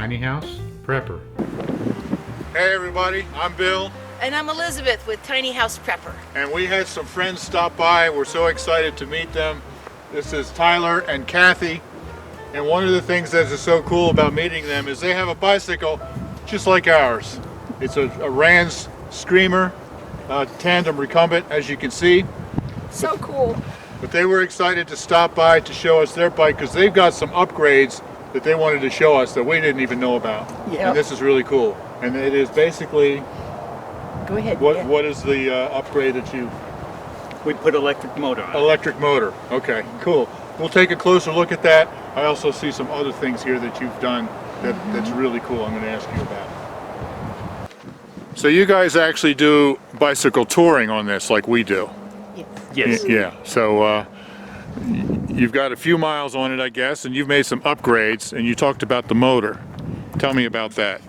Tiny House Prepper. Hey everybody, I'm Bill. And I'm Elizabeth with Tiny House Prepper. And we had some friends stop by. We're so excited to meet them. This is Tyler and Kathy. And one of the things that is so cool about meeting them is they have a bicycle just like ours. It's a Rans Screamer tandem recumbent, as you can see. So cool. But they were excited to stop by to show us their bike because they've got some upgrades that they wanted to show us that we didn't even know about. Yep. And this is really cool. And it is basically, Go ahead. what is the upgrade that you... We put electric motor on it. Electric motor. Okay, cool. We'll take a closer look at that. I also see some other things here that you've done that's really cool I'm going to ask you about. So you guys actually do bicycle touring on this like we do? Yes. Yeah. So you've got a few miles on it, I guess, and you've made some upgrades, and you talked about the motor. Tell me about that.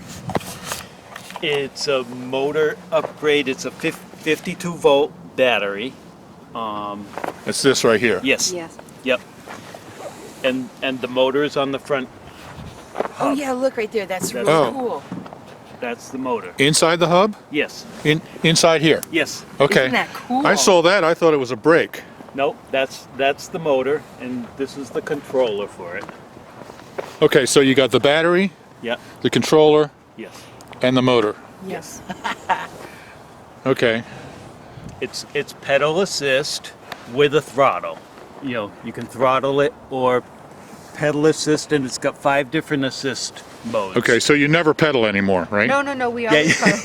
It's a motor upgrade. It's a 52 volt battery. It's this right here. Yes. Yes. Yep. And the motor is on the front. Oh yeah, look right there. That's really Oh. cool. That's the motor. Inside the hub? Yes. Inside here? Yes. Okay. Isn't that cool? I saw that. I thought it was a brake. Nope. That's the motor, and this is the controller for it. Okay, so you got the battery, Yep. the controller, Yes. and the motor. Yes. Okay. It's pedal assist with a throttle. You know, you can throttle it or pedal assist, and it's got 5 different assist modes. Okay, so you never pedal anymore, right? No, we always pedal.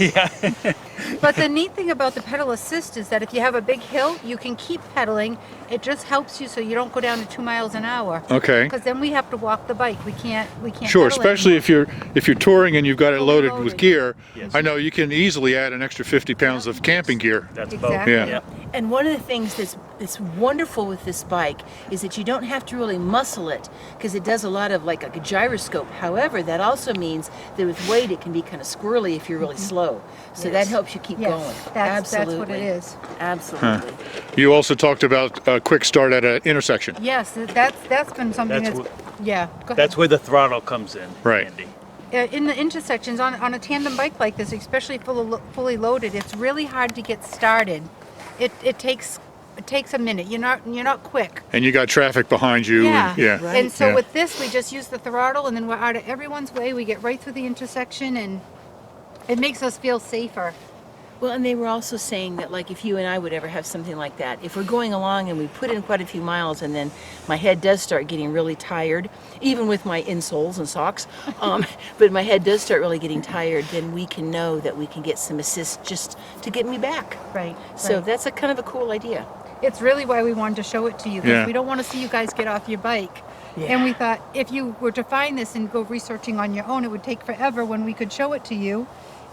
Yeah. But the neat thing about the pedal assist is that if you have a big hill, you can keep pedaling. It just helps you so you don't go down to 2 miles an hour. Okay. Because then we have to walk the bike. We can't. Sure, pedal especially anymore. if you're touring and you've got it Fully loaded with loaded. gear. Yes. I know you can easily add an extra 50 pounds of camping gear. That's Exactly. Yeah. Yep. And one of the things that's wonderful with this bike is that you don't have to really muscle it because it does a lot of like a gyroscope. However, that also means that with weight it can be kind of squirrely if you're really slow. So that helps you keep Yes, going. that's Absolutely. what it is. Absolutely. You also talked about a quick start at an intersection. Yes, that's been something That's that's. Yeah. Go ahead. That's where the throttle comes in. Right. Andy. In the intersections on a tandem bike like this, especially fully loaded, it's really hard to get started. It takes a minute. You're not quick. And you got traffic behind you. Yeah. And, yeah. Right. And so Yeah. with this, we just use the throttle, and then we're out of everyone's way. We get right through the intersection, and it makes us feel safer. Well, and they were also saying that, like, if you and I would ever have something like that, if we're going along and we put in quite a few miles and then my head does start getting really tired, even with my insoles and socks, but my head does start really getting tired, then we can know that we can get some assist just to get me back. Right. So right. that's a kind of a cool idea. It's really why we wanted to show it to you, because Yeah. we don't want to see you guys get off your bike. Yeah. And we thought if you were to find this and go researching on your own, it would take forever when we could show it to you.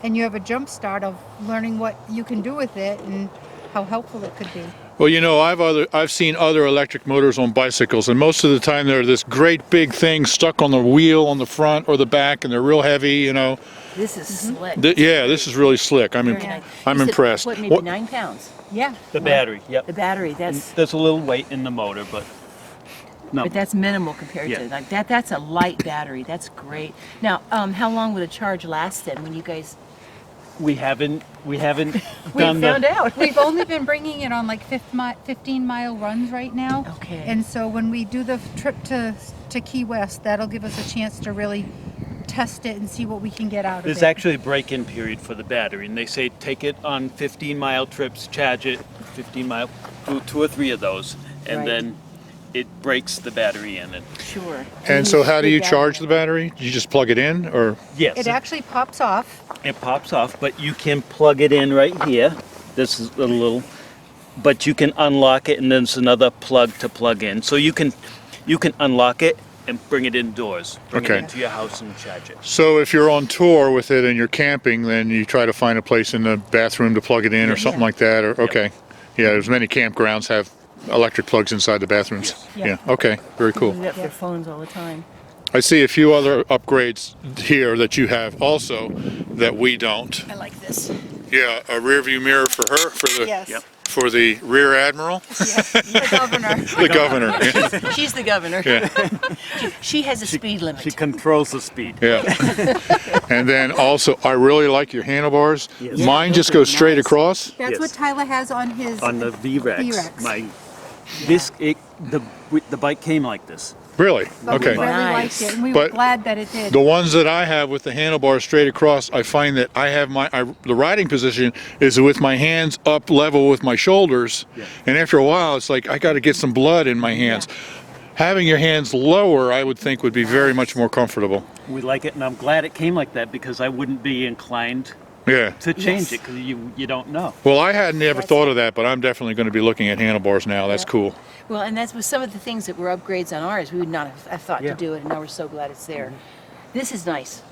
And you have a jump start of learning what you can do with it and how helpful it could be. Well, you know, I've seen other electric motors on bicycles, and most of the time they're this great big thing stuck on the wheel on the front or the back, and they're real heavy, you know. This is slick. Yeah, this is really slick. I'm Very nice. I'm You said, impressed. What, maybe 9 pounds? Yeah. The battery. Yep. The battery, And that's... there's a little weight in the motor, but no. But that's minimal compared Yeah. to like that. That's a light battery. That's great. Now, how long would a charge last then? When you guys We haven't we done found out? We've only been bringing it on like 15-mile runs right now. Okay. And so when we do the trip to Key West, that'll give us a chance to really test it and see what we can get out of There's it. actually a break-in period for the battery, and they say take it on 15-mile trips, charge it 15-mile, do 2 or 3 of those, and Right. then it breaks the battery in. And Sure. And so how do you charge the battery? You just plug it in, or? yes, It actually pops off. it pops off, but you can plug it in right here. This is a little, but you can unlock it, and there's another plug to plug in. So you can unlock it and bring it indoors, bring Okay. it into your house and charge it. So if you're on tour with it and you're camping, then you try to find a place in the bathroom to plug it in or something like that, or, okay. Yeah, there's many campgrounds have electric plugs inside the bathrooms. Yes. Yeah, okay, very cool. Put it up their phones all the time. I see a few other upgrades here that you have also that we don't. I like this. Yeah, a rear view mirror for her, for the Yes. Yep. for the rear admiral, The governor. the governor. Yeah. She's the governor. Yeah. She has a speed limit. She controls the speed. Yeah. And then also, I really like your handlebars. Yes. Yeah, Mine those just are goes straight nice. across. That's Yes. what Tyler has on his. On the V-Rex. V-Rex. The bike came like this. Really? But Okay. we really Nice. liked it, and we were But glad that it did. The ones that I have with the handlebars straight across, I find that I have the riding position is with my hands up level with my shoulders, Yeah. and after a while, it's like I got to get some blood in my hands. Having your hands lower, I would think, would be very much more comfortable. We like it, and I'm glad it came like that because I wouldn't be inclined Yeah. to change Yes. it because you don't know. Well, I hadn't ever thought of that, but I'm definitely going to be looking at handlebars now. That's cool. Well, and that's with some of the things that were upgrades on ours. We would not have thought Yeah. to do it, and now we're so glad it's there. This is nice.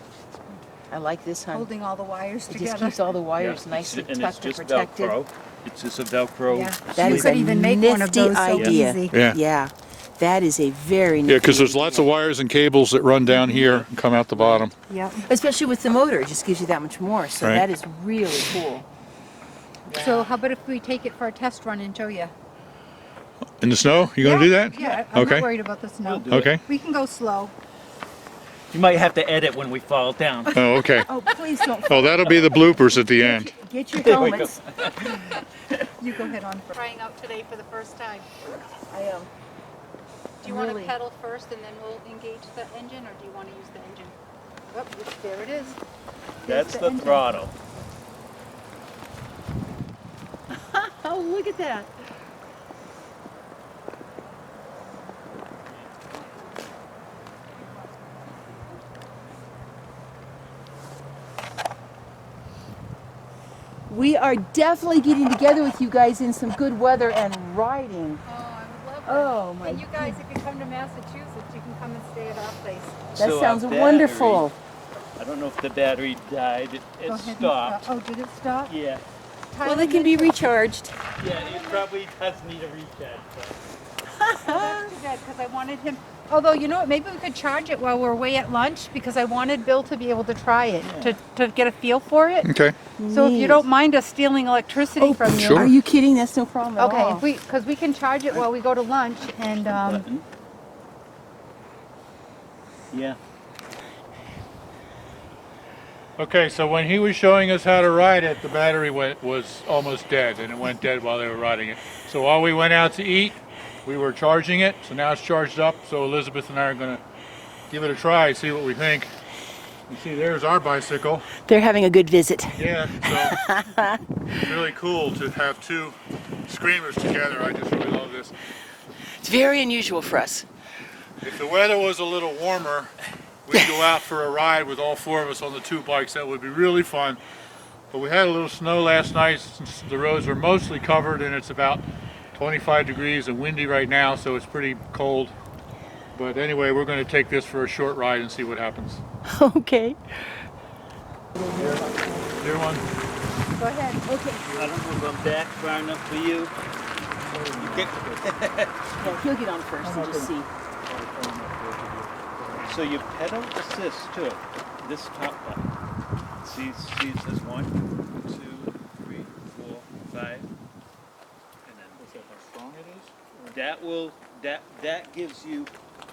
I like this, hon. Holding all the wires It just together. keeps all the wires Yeah. nice and it's tucked and just protected. Velcro. It's just a Velcro. Yeah. That You is could a even make one of nifty those so idea. easy. Yeah. Yeah, that is a very nifty Yeah, because there's lots of idea. wires and cables that run down here and come out the bottom. Yep. Especially with the motor, it just gives you that much more. So Right. that is really cool. So how about if we take it for a test run and show you? In the snow? You going to do that? Yeah, I'm Okay. not worried about the snow. We'll do it. Okay. We can go slow. You might have to edit when we fall down. Oh, okay. Oh, please don't. Oh, that'll be the bloopers at the end. Get your There we go. helmets. You go ahead on. Trying out today for the first time. I am. Do you want Really? to pedal first and then we'll engage the engine, or do you want to use the engine? Oh, there it is. There's That's the engine. throttle. Oh, look at that. We are definitely getting together with you guys in some good weather and riding. Oh, I would love that. Oh, my And you guys, if you come to Massachusetts, you can come and stay at our place. That So our sounds battery- wonderful. I don't know if the battery died. It Go ahead and stopped. stop. Oh, did it stop? Yeah. Well, they can be recharged. Yeah, it probably does need a recharge. But That's too bad, because I wanted him. Although, you know what, maybe we could charge it while we're away at lunch, because I wanted Bill to be able to try it, to get a feel for it. Okay. So if you Neat. don't mind us stealing electricity Oh, from you. sure. Are you kidding? That's no problem at Okay, all. because we can charge it while we go to lunch, and button. Yeah. Okay, so when he was showing us how to ride it, the battery was almost dead, and it went dead while they were riding it. So while we went out to eat, we were charging it, so now it's charged up, so Elizabeth and I are going to give it a try, see what we think. You see, there's our bicycle. They're having a good visit. Yeah, so it's really cool to have two screamers together. I just really love this. It's very unusual for us. If the weather was a little warmer, we'd go out for a ride with all four of us on the two bikes. That would be really fun. But we had a little snow last night since the roads are mostly covered, and it's about 25 degrees and windy right now, so it's pretty cold. But anyway, we're going to take this for a short ride and see what happens. Okay. Here one. go ahead. Okay. I don't know if I'm back far enough for you. Yeah, he'll get on first and just see. So you pedal assist to it. This top button. See, it says 1, 2, 3, 4, 5. And then How strong it is? that gives you,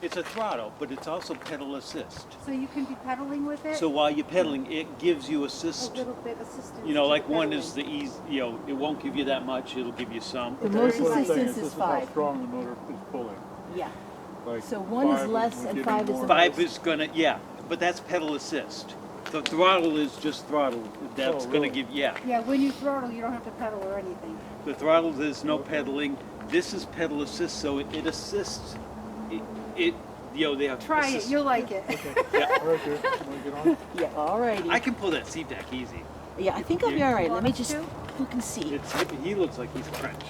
it's a throttle, but it's also pedal assist. So you can be pedaling with it? So while you're pedaling, it gives you a assist. little bit assistance. You know, to like the one is pedaling. the easy, you know, it won't give you that much, it'll give you some. The most Very light. assistance is 5. strong the motor is pulling. Yeah. Like So 1 is less and 5 is the 5 most. is gonna, yeah, but that's pedal assist. The throttle is just throttle. That's gonna give, yeah. Yeah, when you throttle, you don't have to pedal or anything. The throttle, there's no pedaling. This is pedal assist, so it assists. It you know, they have Try assist. it, you'll like it. Right there. Want to get on? Yeah, alrighty. I can pull that seat back easy. Yeah, I think I'll be alright. Let me just Want look and see. He looks like he's crunched.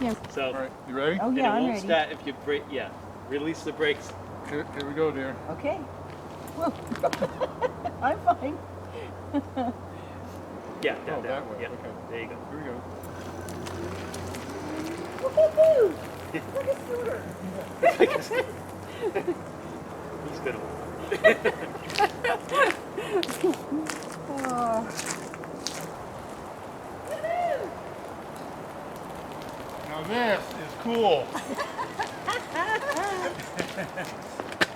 Yeah. So, All right, you ready? Oh and yeah, it I'm won't ready. start if you brake. Yeah, release the brakes. Here we go, dear. Okay. Whoa. I'm fine. Yeah, Oh, down, that down. way. Yeah, Okay. there you go. Here we go. Woohoo! Look at Scooter. He's gonna. Oh. this is cool.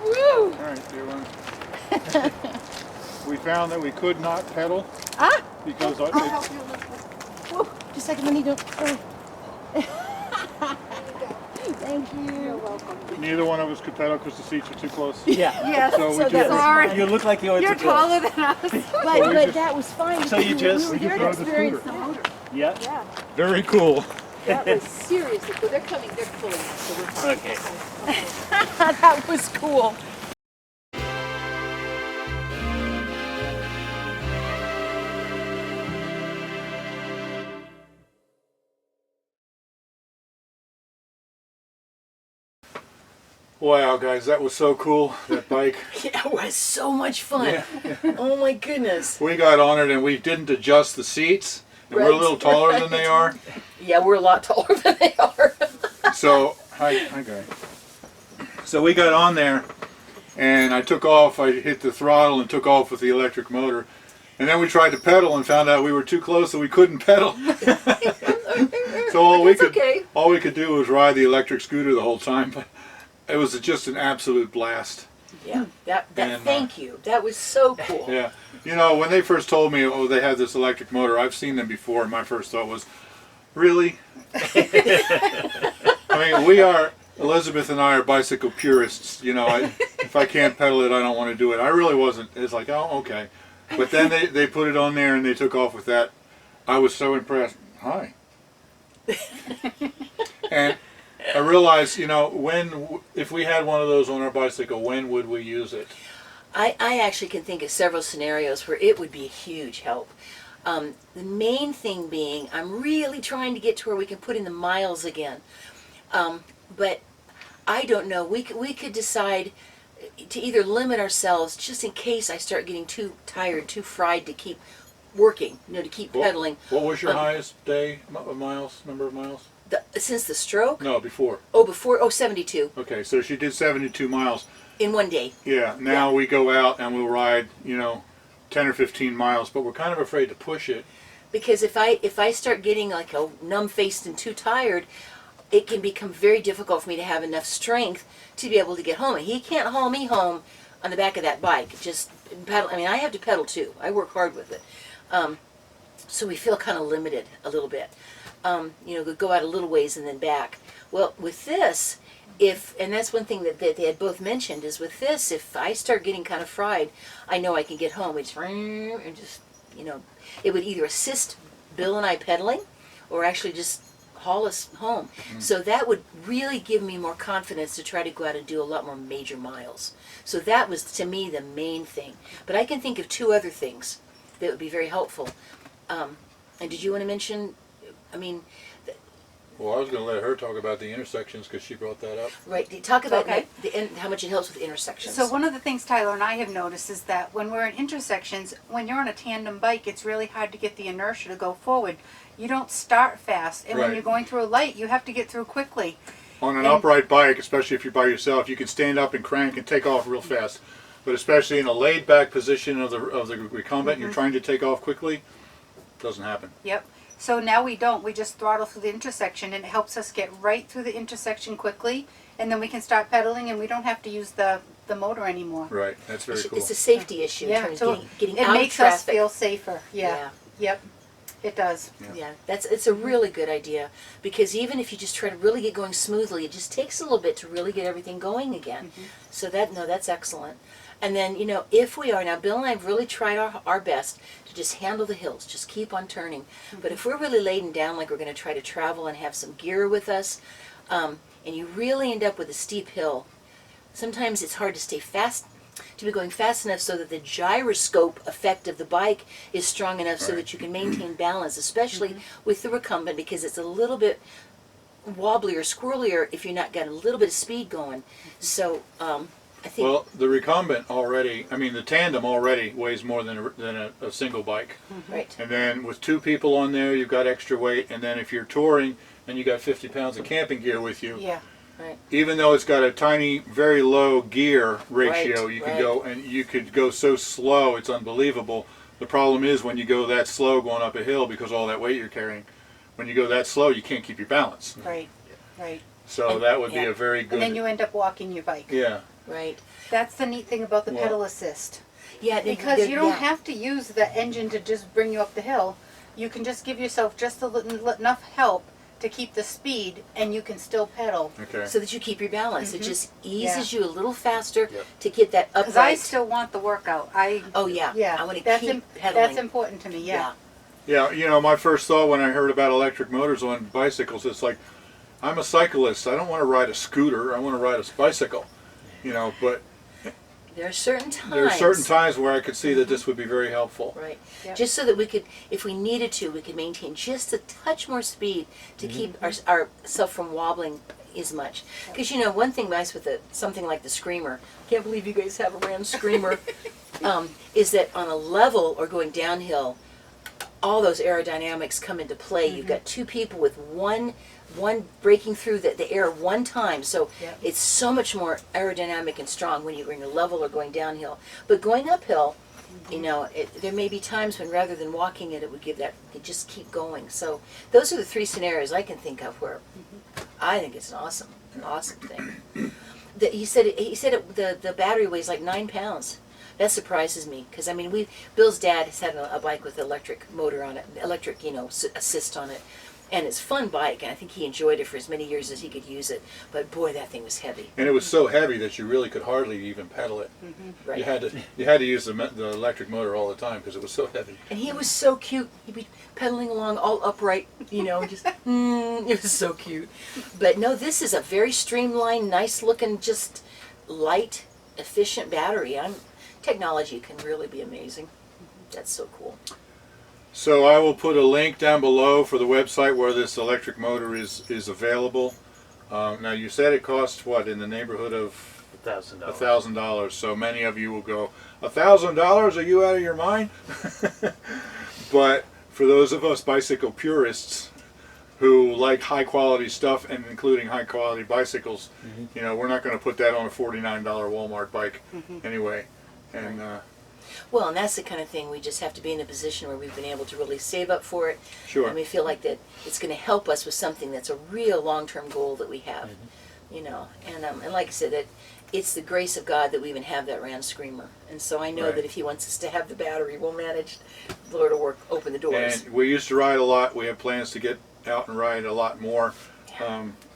Woo! All right, dear one. We found that we could not pedal Ah! because I'll help you. Whoa, just a second, let me do. Thank you. You're welcome. neither one of us could pedal because the seats are too close. Yeah. Yes. So we So just, that was Sorry. fine. You look like you You're ought to go. taller than us. But that was fine. So you because just- we we were just here rode the to experience the motor. Yeah. Yeah, very cool. that was seriously cool. They're coming, they're pulling us, so we're fine. Okay. That was cool. Wow, guys, that was so cool, that bike. Yeah, it was so much fun. Yeah. Oh my goodness. We got on it and we didn't adjust the seats. And we're a Right, little taller than right. they are. Yeah, we're a lot taller than they are. So, hi guy. So we got on there and I took off, I hit the throttle and took off with the electric motor. And then we tried to pedal and found out we were too close and we couldn't pedal. So all we could okay. all we could do was ride the electric scooter the whole time. But it was just an absolute blast. Yeah, that And, thank you. That was so cool. Yeah. You know, when they first told me, oh, they had this electric motor, I've seen them before, and my first thought was, really? I mean, we are, Elizabeth and I are bicycle purists. You know, if I can't pedal it, I don't want to do it. I really wasn't. It's like, oh, okay. But then they put it on there and they took off with that. I was so impressed. Hi. And I realized, you know, if we had one of those on our bicycle, when would we use it? I actually can think of several scenarios where it would be a huge help. The main thing being, I'm really trying to get to where we can put in the miles again. But I don't know. We could decide to either limit ourselves just in case I start getting too tired, too fried to keep working, you know, to keep pedaling. What was your highest day, miles, number of miles? Since the stroke? No, before. Oh, before? Oh, 72 Okay, so she did 72 miles. in one day. Yeah, now we go out and we'll ride, you know, 10 or 15 miles, but we're kind of afraid to push it. Because if I start getting like a numb-faced and too tired, it can become very difficult for me to have enough strength to be able to get home. And he can't haul me home on the back of that bike. Just pedal. I mean, I have to pedal too. I work hard with it. So we feel kind of limited a little bit. You know, go out a little ways and then back. Well, with this, and that's one thing that they had both mentioned, is with this, if I start getting kind of fried, I know I can get home. It's and just, you know, it would either assist Bill and I pedaling or actually just haul us home. So that would really give me more confidence to try to go out and do a lot more major miles. So that was, to me, the main thing. But I can think of two other things that would be very helpful. And did you want to mention, I mean, Well, I was going to let her talk about the intersections because she brought that up. right, talk about Okay. how much it helps with intersections. So one of the things Tyler and I have noticed is that when we're in intersections, when you're on a tandem bike, it's really hard to get the inertia to go forward. You don't start fast, and when Right. you're going through a light, you have to get through quickly. On an And- upright bike, especially if you're by yourself, you can stand up and crank and take off real fast. But especially in a laid back position of the recumbent, and you're trying to take off quickly, doesn't happen. Yep. So now we don't. We just throttle through the intersection, and it helps us get right through the intersection quickly, and then we can start pedaling, and we don't have to use the motor anymore. Right, that's very cool. It's a safety issue in Yeah. terms So of getting it out makes of traffic. us feel safer. Yeah. Yep. It does. Yeah, it's a really good idea, because even if you just try to really get going smoothly, it just takes a little bit to really get everything going again. So that's excellent. And then, you know, if we are, now Bill and I have really tried our best to just handle the hills, just keep on turning. But if we're really laden down, like we're going to try to travel and have some gear with us, and you really end up with a steep hill, sometimes it's hard to stay fast, to be going fast enough so that the gyroscope effect of the bike is strong enough so that you can maintain balance, especially with the recumbent, because it's a little bit wobbly or squirrelier if you're not got a little bit of speed going. So I think Well, the recumbent already, I mean, the tandem already weighs more than a single bike. right. And then with two people on there, you've got extra weight. And then if you're touring and you got 50 pounds of camping gear with you, Yeah. Right. even though it's got a tiny, very low gear ratio, Right, you can right. go and you could go so slow, it's unbelievable. The problem is when you go that slow going up a hill because all that weight you're carrying, when you go that slow, you can't keep your balance. Right. Right. So And- that would be yeah. a very And then good, you end up walking your bike. yeah. Right. That's the neat thing about the Well- pedal assist. Yeah, Because you don't yeah. have to use the engine to just bring you up the hill. You can just give yourself just enough help to keep the speed, and you can still pedal. Okay. so that you keep your balance. It just eases Yeah. you a little faster Yep. to get that upright. Because I still want the workout. Oh yeah. Yeah. I want to that's keep pedaling. That's important to me. Yeah. Yeah, you know, my first thought when I heard about electric motors on bicycles, it's like, I'm a cyclist. I don't want to ride a scooter. I want to ride a bicycle. You know, but There are certain times. there are certain times where I could see that this would be very helpful. Right. Yep. Just so that we could, if we needed to, we could maintain just a touch more speed to keep ourself from wobbling as much. Because, you know, one thing nice with something like the Screamer, can't believe you guys have a Ram Screamer, is that on a level or going downhill, all those aerodynamics come into play. You've got two people with one breaking through the air one time, so Yep. it's so much more aerodynamic and strong when you're in a level or going downhill. But going uphill, you know, there may be times when rather than walking it would give that, it just keep going. So those are the three scenarios I can think of where I think it's an awesome thing. He said the battery weighs like 9 pounds. That surprises me because I mean Bill's dad has had a bike with electric motor on it, electric assist on it, and it's a fun bike, and I think he enjoyed it for as many years as he could use it. But boy, that thing was heavy. And it was so heavy that you really could hardly even pedal it. Right. You had to use the electric motor all the time because it was so heavy. And he was so cute. He'd be pedaling along all upright, you know, just it was so cute. But no, this is a very streamlined, nice looking, just light, efficient battery. Technology can really be amazing. That's so cool. So I will put a link down below for the website where this electric motor is available. Now you said it costs what, in the neighborhood of $1,000. $1,000. So many of you will go, $1,000? Are you out of your mind? But for those of us bicycle purists who like high quality stuff and including high quality bicycles, you know, we're not going to put that on a $49 Walmart bike anyway. And Well, and that's the kind of thing we just have to be in a position where we've been able to really save up for it. Sure. And we feel like that it's going to help us with something that's a real long-term goal that we have. You know, and like I said, that it's the grace of God that we even have that Ram Screamer. And so I know Right. that if He wants us to have the battery, we'll manage. The Lord will open the doors. And we used to ride a lot. We have plans to get out and ride a lot more.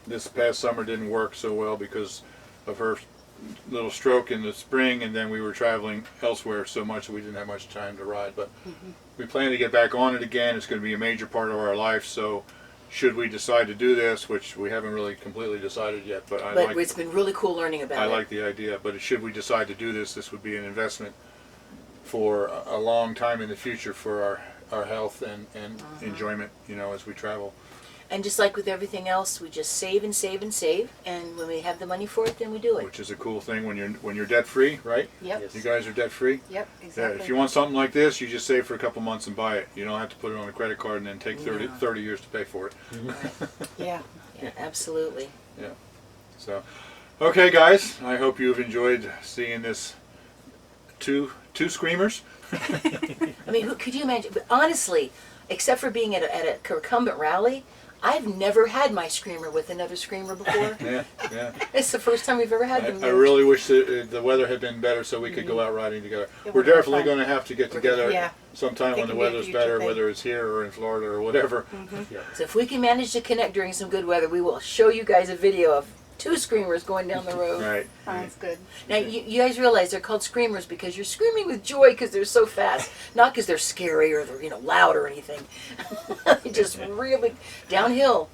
This past summer didn't work so well because of her little stroke in the spring, and then we were traveling elsewhere so much that we didn't have much time to ride. But we plan to get back on it again. It's going to be a major part of our life. So should we decide to do this, which we haven't really completely decided yet, but But it's been really cool learning about I it. like the idea. But should we decide to do this, this would be an investment for a long time in the future for our health and enjoyment, you know, as we travel. And just like with everything else, we just save and save and save, and when we have the money for it, then we do it. Which is a cool thing when you're debt free, right? Yep. Yes. You guys are debt free. Yep. Yeah. Exactly. If you want something like this, you just save for a couple months and buy it. You don't have to put it on a credit card and then take 30 years to pay for it. Yeah. Yeah, absolutely. Yeah. So, okay, guys. I hope you've enjoyed seeing this two screamers. I mean, could you imagine? But honestly, except for being at a recumbent rally, I've never had my Screamer with another Screamer before. Yeah. Yeah. It's the first time we've ever had them. I really wish the weather had been better so we could go out riding together. It We're would be definitely fun. going to have to get together Yeah. sometime It when the can be a weather's future better, thing. whether it's here or in Florida or whatever. So if we can manage to connect during some good weather, we will show you guys a video of two Screamers going down the road. Right. Sounds good. Now, you guys realize they're called Screamers because you're screaming with joy because they're so fast, not because they're scary or they're loud or anything. Just really downhill.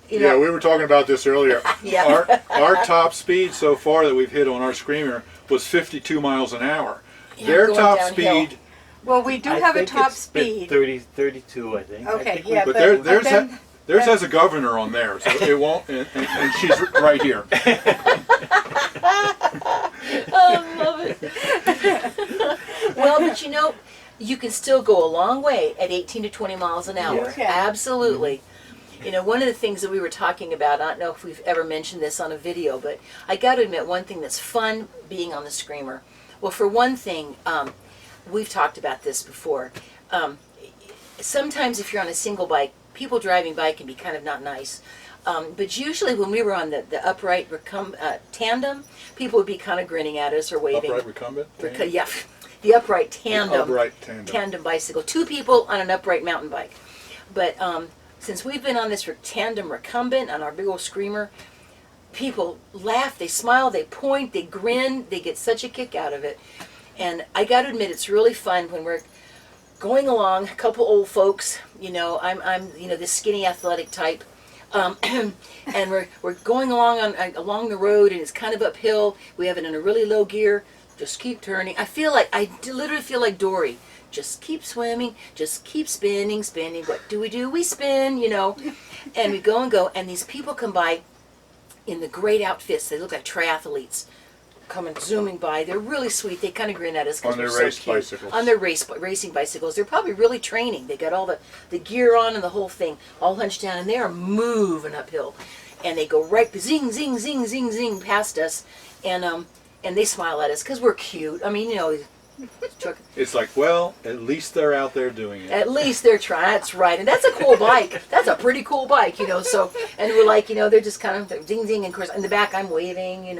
Yeah, we were talking about this earlier. Yeah. Our top speed so far that we've hit on our Screamer was 52 miles an hour. Yeah, Their going top downhill. speed, Well, we do I have a think top it's been speed. 32, I think. Okay. I think Yeah. but But theirs has a governor on there, so it won't. And she's right here. I love it. Well, but you can still go a long way at 18 to 20 miles an hour. You can. Absolutely. One of the things that we were talking about, I don't know if we've ever mentioned this on a video, but I got to admit one thing that's fun being on the Screamer. Well, for one thing, we've talked about this before. Sometimes if you're on a single bike, people driving by can be kind of not nice. But usually when we were on the upright tandem, people would be kind of grinning at us or waving. Upright recumbent? Yeah, the upright tandem. Upright tandem. Tandem bicycle. 2 people on an upright mountain bike. But since we've been on this tandem recumbent on our big old screamer, people laugh, they smile, they point, they grin, they get such a kick out of it. And I got to admit, it's really fun when we're going along, a couple old folks, I'm this skinny athletic type, and we're going along the road, and it's kind of uphill. We have it in a really low gear. Just keep turning. I literally feel like Dory. Just keep swimming. Just keep spinning. What do? We spin. And we go, and these people come by in the great outfits. They look like triathletes, coming zooming by. They're really sweet. They kind of grin at us because we're so cute. On their race bicycles. On their racing bicycles. They're probably really training. They got all the gear on and the whole thing, all hunched down, and they are moving uphill. And they go right zing, zing, zing, zing, zing past us, and they smile at us because we're cute. I mean, It's like, well, at least they're out there doing it. At least they're trying. That's right. And that's a cool bike. That's a pretty cool bike, So, and we're like, they're just kind of ding, ding. And of course, in the back, I'm waving,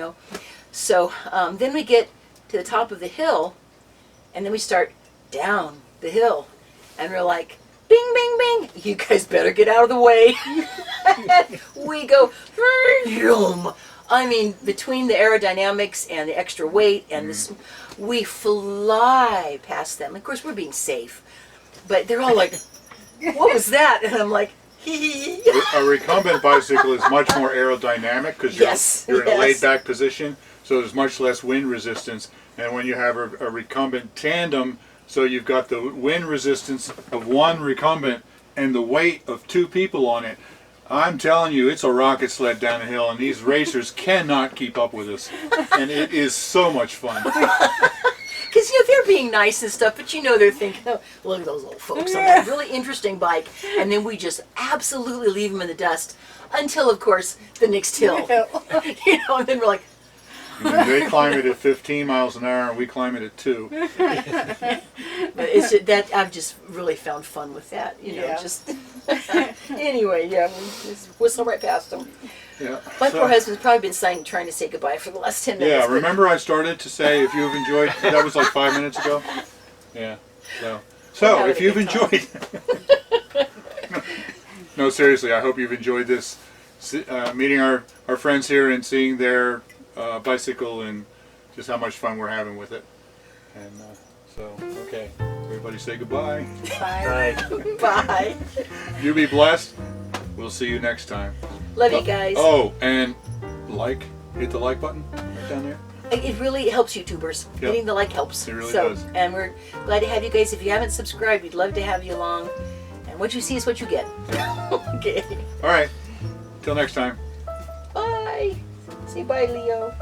So then we get to the top of the hill, and then we start down the hill. And we're like, bing, bing, bing. You guys better get out of the way. We go, vroom. I mean, between the aerodynamics and the extra weight and this, we fly past them. Of course, we're being safe, but they're all like, "What was that?" And I'm like, A recumbent bicycle is much more aerodynamic because you're in a laid-back position, so there's much less wind resistance. And when you have a recumbent tandem, so you've got the wind resistance of one recumbent and the weight of 2 people on it. I'm telling you, it's a rocket sled down the hill, and these racers cannot keep up with us. And it is so much fun. Because they're being nice and stuff, but they're thinking, "Oh, look at those old folks on that really interesting bike," and then we just absolutely leave them in the dust until, of course, the next hill. And then we're like, They climb it at 15 miles an hour, and we climb it at 2. But it's that I've just really found fun with that. Just anyway, we just whistle right past them. Yeah. My poor husband's probably been trying to say goodbye for the last 10 minutes. Yeah, remember I started to say if you've enjoyed, that was like 5 minutes ago? Yeah. So if you've enjoyed, no, seriously, I hope you've enjoyed this, meeting our friends here and seeing their bicycle and just how much fun we're having with it. And okay, everybody say goodbye. Bye. Bye. You be blessed. We'll see you next time. Love you guys. Oh, and hit the like button right down there. It really helps YouTubers. Yep. Hitting the like helps. It really does. And we're glad to have you guys. If you haven't subscribed, we'd love to have you along. And what you see is what you get. Okay. All right. Till next time. Bye. Say bye, Leo.